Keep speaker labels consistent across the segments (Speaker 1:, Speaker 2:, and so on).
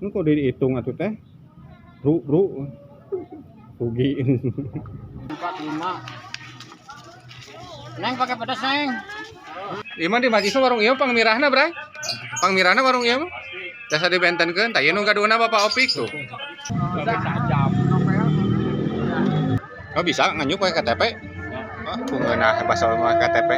Speaker 1: Kok dihitung atuh teh? Bro. Rugi.
Speaker 2: 45. Neng pakai pedas, Neng.
Speaker 1: Iman di majisna warung ieu pangmirahna, Bray. Pangmirahna warung ieu. Jasa dibentenkeun, tah ieu nu gaduna Bapak Opik tuh. Oh bisa nganyuk pakai KTP? Oh, kungeunah basa mah KTP.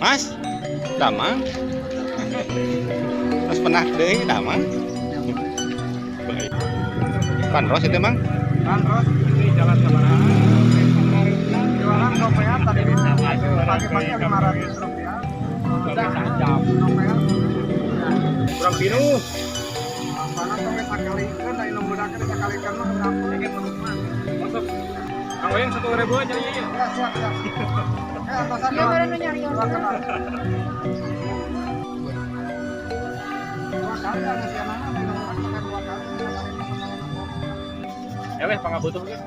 Speaker 1: Mas, damang. Mas pernah deui damang. Baik. Panros itu, Mang?
Speaker 2: Panros ini jalan Sabaraha. Jualan kopean tadi pagi-pagi Rp500. Udah jam kopean.
Speaker 1: Kurang pinu.
Speaker 2: Mana sampai sakali kan dari nombodakeun sakalikan mah berapa ge penumpang. Masuk. Kang Oyeng 1.000 aja ya. Ya, siap. Antosan baru nyari orang. Dua kali ada si anak pakai 2 kali. Ya weh pangabutuh ge.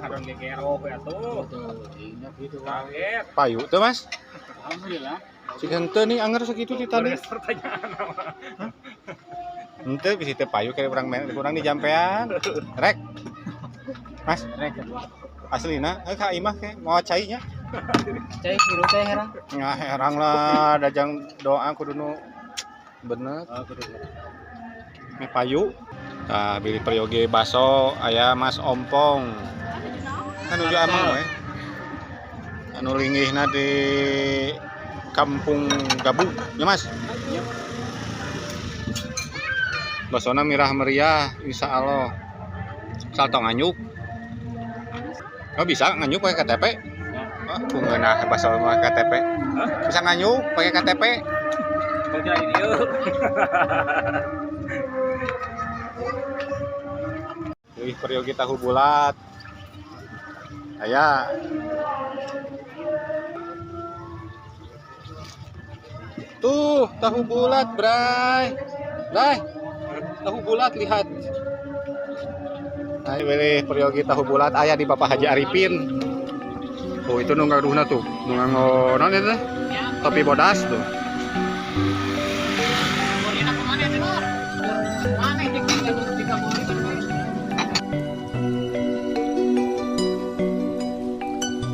Speaker 2: Haron gegero we atuh. Kaget.
Speaker 1: Payu tuh, Mas.
Speaker 2: Alhamdulillah.
Speaker 1: Cik henteu nih anger sakitu di tadi.
Speaker 2: Pertanyaan apa?
Speaker 1: Henteu bisi teu payu kayak kurang di jampean. Rek. Mas,
Speaker 2: Rek.
Speaker 1: aslina ka imah ke mau cai nya.
Speaker 2: Cai biru teh herang.
Speaker 1: Ngah herang lah dajang doa kudu nu bener.
Speaker 2: Oh, kudu.
Speaker 1: Meh payu. Tah bili peryoge baso aya Mas Ompong. Anu juga amang we. Anu linggihna di Kampung Gabung, ya Mas. Basona mirah meriah, insya Allah. Salto nganyuk. Oh bisa nganyuk pakai KTP? Oh, kungeunah basa mah KTP. Bisa nganyuk pakai KTP?
Speaker 2: Kerja ini yuk.
Speaker 1: Wih, peryogi tahu bulat. Aya. Tuh, tahu bulat, Bray. Tahu bulat lihat. Nah, ini peryogi tahu bulat aya di Bapak Haji Arifin. Oh, itu nu ngaduhna tuh. Nu nganggo naon itu teh? Topi bodas tuh.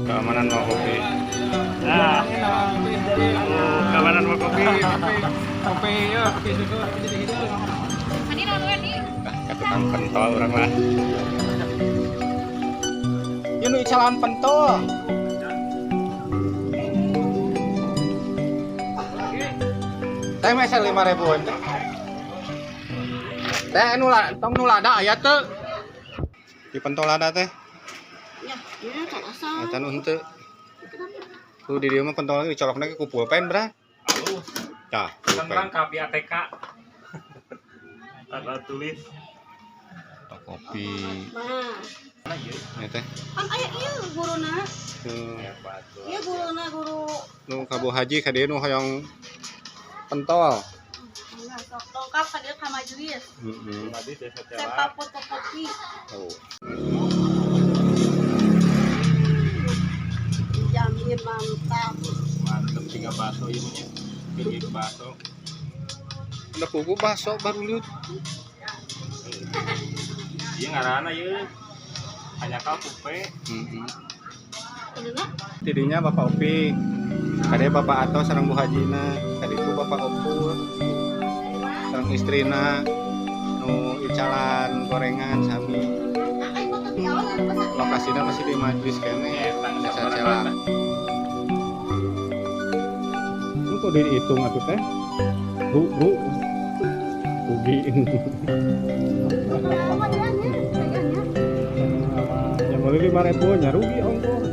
Speaker 1: Keamanan mau kopi.
Speaker 2: Nah, keamanan mau kopi ya, kopi susu.
Speaker 1: Tukang pentol orang lah. Ya nu calan pentol. Teh mesel 5.000-an teh. Teh tong nu lada aya teu. Di pentol lada teh.
Speaker 3: Ya, ini tak asal.
Speaker 1: Eta nu henteu. Tuh di dieu mah pentol dicolokna ke ku pulpen, Bra. Tah,
Speaker 2: Tentang kopi ATK. Ada tulis.
Speaker 1: Kopi.
Speaker 3: Nah,
Speaker 1: Ya teh.
Speaker 3: kan aya ieu guruna.
Speaker 1: Tuh.
Speaker 3: Ieu guruna guru.
Speaker 1: Nu ka Bu Haji ka dieu nu hoyong pentol.
Speaker 3: Nah, sok lengkap ka dieu ka majelis.
Speaker 1: Heeh.
Speaker 3: Sepa fotokopi.
Speaker 1: Oh.
Speaker 3: Jamin mantap.
Speaker 2: Mantap 3 bakso ini nya. 3 bakso.
Speaker 1: Ada pugu baso baru liut.
Speaker 2: Ieu ngaranna ieu. Hanya ka pupe.
Speaker 3: Bener.
Speaker 1: Tidinya Bapak Opi. Kade Bapak Ato sareng Bu Hajina, kade itu Bapak Opul. Sareng istrina nu icalan gorengan sami. Lokasinya masih di majlis kene desa Celak. Ini kok dihitung atuh teh? Bro. Rugi. Yang boleh 5.000 nya rugi ongkos.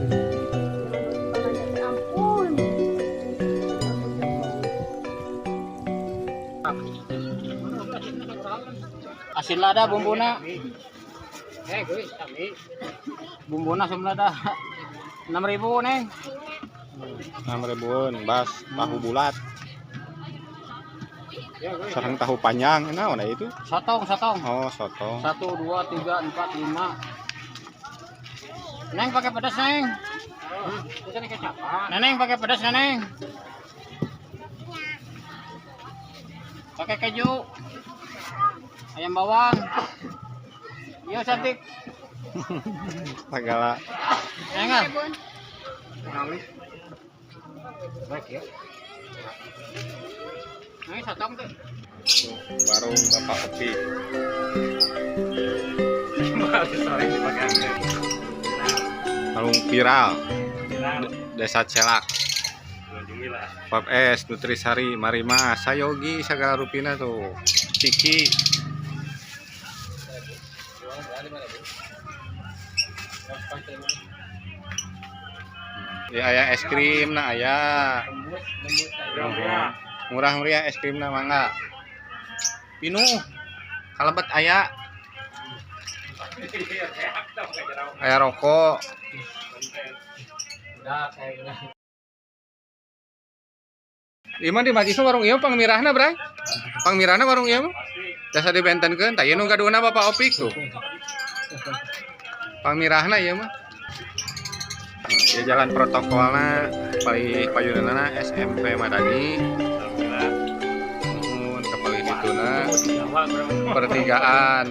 Speaker 3: Ampun.
Speaker 2: Asin lada bumbuna. Gue kami. Bumbuna asam lada. 6.000 neng.
Speaker 1: 6.000-an bas tahu bulat. Sareng tahu panjang naon itu?
Speaker 2: Sotong.
Speaker 1: Oh, soto.
Speaker 2: 1, 2, 3, 4, 5. Neng pakai pedas neng. Neneng pakai pedas neneng. Pakai keju. Ayam bawang. Iya cantik.
Speaker 1: Segala.
Speaker 2: Enggak. Baik ya. Ini sotong tuh.
Speaker 1: Warung Bapak Opi. Warung viral. Desa Celak. Pop es, Nutrisari, Marima, Sayogi, segala rupina tuh. Ciki. Ya aya es krim na aya. Murah meriah es krim na mangga. Pinu. Kalebet aya. Aya rokok. Iman di Majisnu warung ieu pangmirahna, Bray. Pangmirahna warung ieu mah. Jasa dibentenkeun, tah ieu nu gaduhna Bapak Opik tuh. Pangmirahna ieu mah. Ya jalan protokolna payunana SMP Madani. Nuhun ka palih dituna pertigaan.